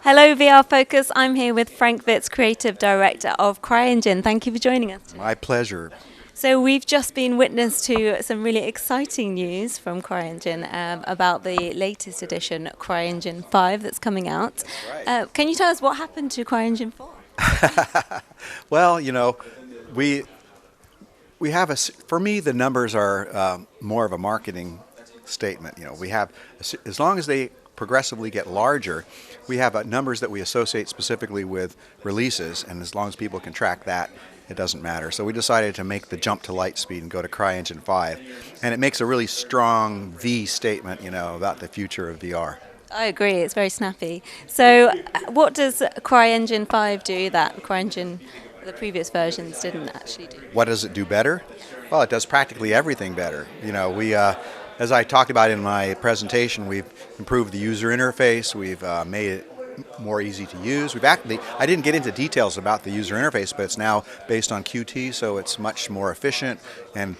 Hello, VRFocus. I'm here with Frank Fitz, Creative Director of CryEngine. Thank you for joining us today. My pleasure. So we've just been witness to some really exciting news from CryEngine about the latest edition, CryEngine V, that's coming out. Right. Can you tell us what happened to CryEngine 4? Well, we have for me, the numbers are more of a marketing statement. We have, as long as they progressively get larger, we have numbers that we associate specifically with releases, and as long as people can track that, it doesn't matter. So we decided to make the jump to light speed and go to CryEngine 5, and it makes a really strong V statement, about the future of VR. I agree, it's very snappy. So what does CryEngine 5 do that CryEngine, the previous versions, didn't actually do? What does it do better? Well, it does practically everything better. As I talked about in my presentation, we've improved the user interface. We've made it more easy to use. I didn't get into details about the user interface, but it's now based on Qt, so it's much more efficient. And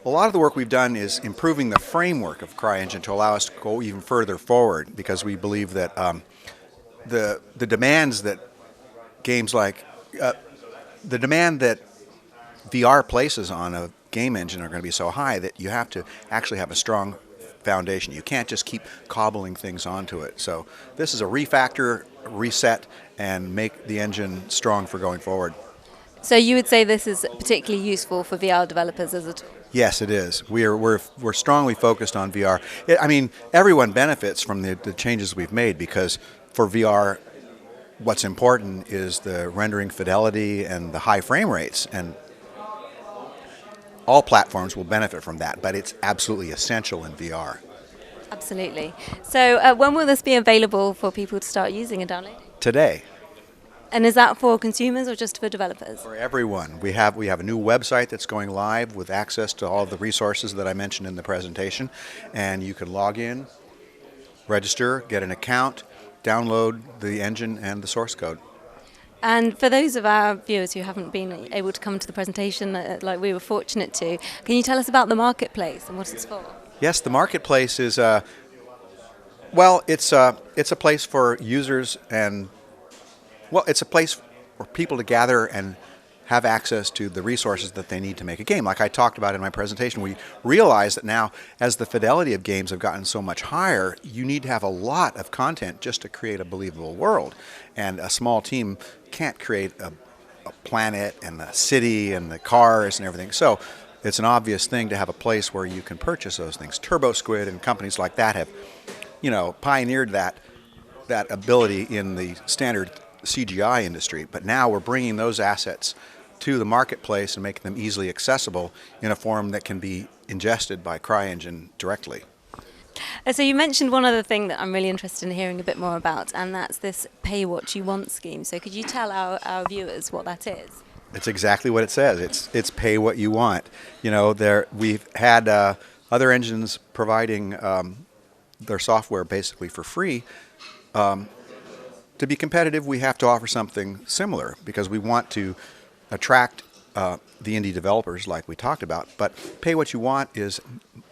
a lot of the work we've done is improving the framework of CryEngine to allow us to go even further forward, because we believe that the demands that games like the demand that VR places on a game engine are going to be so high that you have to actually have a strong foundation. You can't just keep cobbling things onto it. So this is a refactor, reset, and make the engine strong for going forward. So you would say this is particularly useful for VR developers as a tool? Yes, it is. We're strongly focused on VR. Everyone benefits from the changes we've made, because for VR, what's important is the rendering fidelity and the high frame rates, and all platforms will benefit from that, but it's absolutely essential in VR. Absolutely. So when will this be available for people to start using and downloading? Today. And is that for consumers or just for developers? For everyone. We have a new website that's going live with access to all of the resources that I mentioned in the presentation, and you can log in, register, get an account, download the engine and the source code. And for those of our viewers who haven't been able to come to the presentation like we were fortunate to, can you tell us about the marketplace and what it's for? Yes, the marketplace is, it's a place for users it's a place for people to gather and have access to the resources that they need to make a game. Like I talked about in my presentation, we realize that now, as the fidelity of games have gotten so much higher, you need to have a lot of content just to create a believable world. And a small team can't create a planet and a city and the cars and everything. So it's an obvious thing to have a place where you can purchase those things. TurboSquid and companies like that have, pioneered that ability in the standard CGI industry, but now we're bringing those assets to the marketplace and making them easily accessible in a form that can be ingested by CryEngine directly. So you mentioned one other thing that I'm really interested in hearing a bit more about, and that's this pay what you want scheme. So could you tell our viewers what that is? It's exactly what it says. It's pay what you want. We've had other engines providing their software basically for free. To be competitive, we have to offer something similar, because we want to attract the indie developers like we talked about. But pay what you want is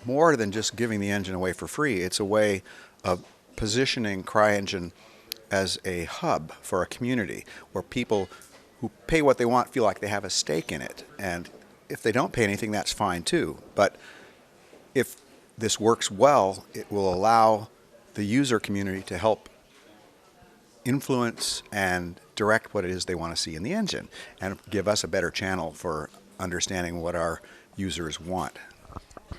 more than just giving the engine away for free. It's a way of positioning CryEngine as a hub for a community where people who pay what they want feel like they have a stake in it. And if they don't pay anything, that's fine too. But if this works well, it will allow the user community to help influence and direct what it is they want to see in the engine, and give us a better channel for understanding what our users want.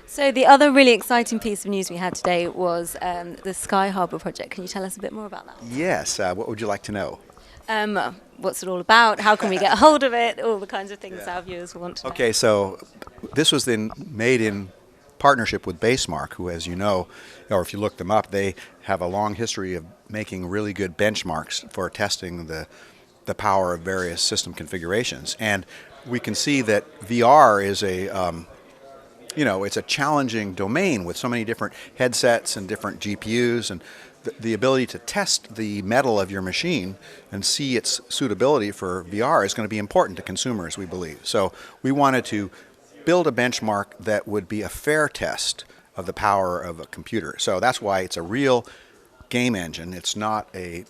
So the other really exciting piece of news we had today was the Sky Harbor project. Can you tell us a bit more about that? Yes. What would you like to know? What's it all about? How can we get a hold of it? All the kinds of things our viewers will want to know. Okay, so this was made in partnership with Basemark, who, as you know, or if you look them up, they have a long history of making really good benchmarks for testing the power of various system configurations. And we can see that VR is it's a challenging domain with so many different headsets and different GPUs, and the ability to test the metal of your machine and see its suitability for VR is going to be important to consumers, we believe. So we wanted to build a benchmark that would be a fair test of the power of a computer. So that's why it's a real game engine. It's not a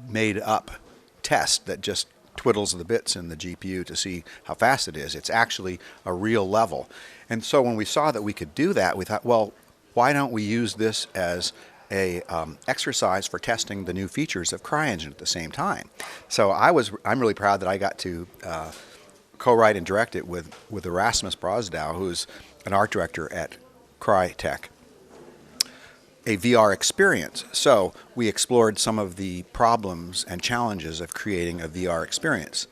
made up test that just twiddles the bits in the GPU to see how fast it is. It's actually a real level. And so when we saw that we could do that, we thought, well, why don't we use this as a exercise for testing the new features of CryEngine at the same time? So I'm really proud that I got to co-write and direct it with Erasmus Brosdow, who's an art director at Crytek, a VR experience. So we explored some of the problems and challenges of creating a VR experience.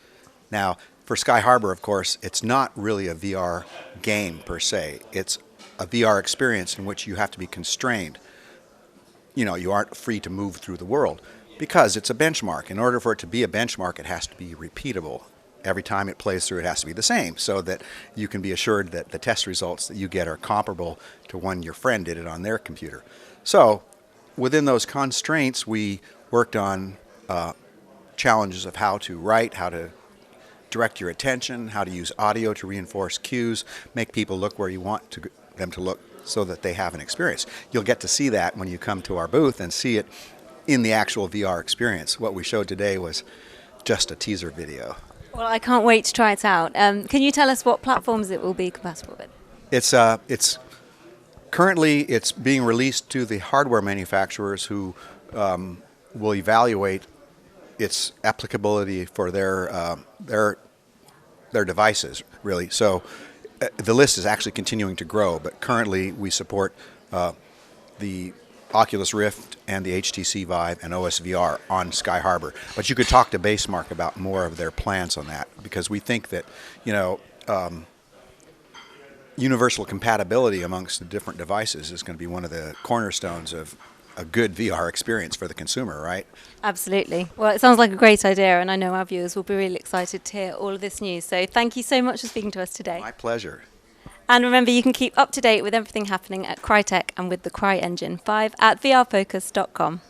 Now, for Sky Harbor, of course, it's not really a VR game per se. It's a VR experience in which you have to be constrained. You know, you aren't free to move through the world because it's a benchmark. In order for it to be a benchmark, it has to be repeatable. Every time it plays through, it has to be the same so that you can be assured that the test results that you get are comparable to when your friend did it on their computer. So within those constraints, we worked on challenges of how to write, how to direct your attention, how to use audio to reinforce cues, make people look where you want them to look so that they have an experience. You'll get to see that when you come to our booth and see it in the actual VR experience. What we showed today was just a teaser video. Well, I can't wait to try it out. Can you tell us what platforms it will be compatible with? It's currently being released to the hardware manufacturers who will evaluate its applicability for their devices, really. So the list is actually continuing to grow, but currently we support the Oculus Rift and the HTC Vive and OSVR on Sky Harbor. But you could talk to Basemark about more of their plans on that, because we think that, you know, universal compatibility amongst the different devices is going to be one of the cornerstones of a good VR experience for the consumer, right? Absolutely. Well, it sounds like a great idea, and I know our viewers will be really excited to hear all of this news. So thank you so much for speaking to us today. My pleasure. And remember, you can keep up to date with everything happening at Crytek and with the CryEngine 5 at vrfocus.com.